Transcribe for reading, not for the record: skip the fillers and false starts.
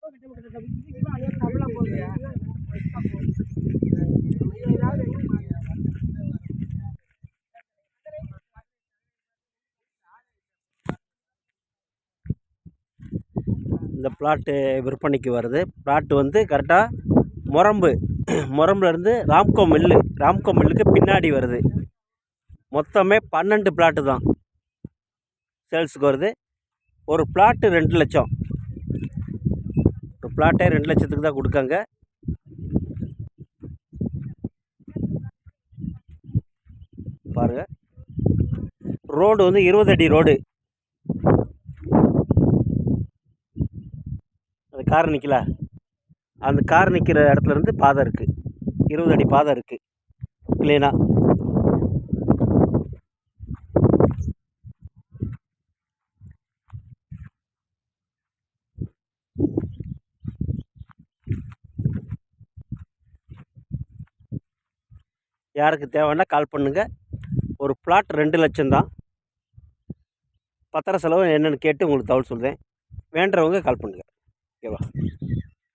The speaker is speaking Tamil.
இந்த பிளாட்டு விற்பனைக்கு வருது. பிளாட்டு வந்து கரெக்டாக முரம்புலேருந்து ராம்கோ மில்லுக்கு பின்னாடி வருது. மொத்தமே 12 பிளாட்டு தான் சேல்ஸுக்கு வருது. ஒரு பிளாட்டு 2 லட்சம். ஒரு பிளாட்டே 2 லட்சத்துக்கு தான் கொடுக்காங்க. பாருங்க, ரோடு வந்து 20 அடி ரோடு. அந்த கார் நிற்கல, அந்த கார் நிற்கிற இடத்துல இருந்து பாதை இருக்குது. 20 அடி பாதை இருக்குது க்ளீனாக. யாருக்கு தேவைன்னா கால் பண்ணுங்கள். ஒரு பிளாட் 2 லட்சம் தான். பத்திர செலவு என்னென்னு கேட்டு உங்களுக்கு தகவல் சொல்கிறேன். வேண்டுறவங்க கால் பண்ணுங்கள். ஓகேவா?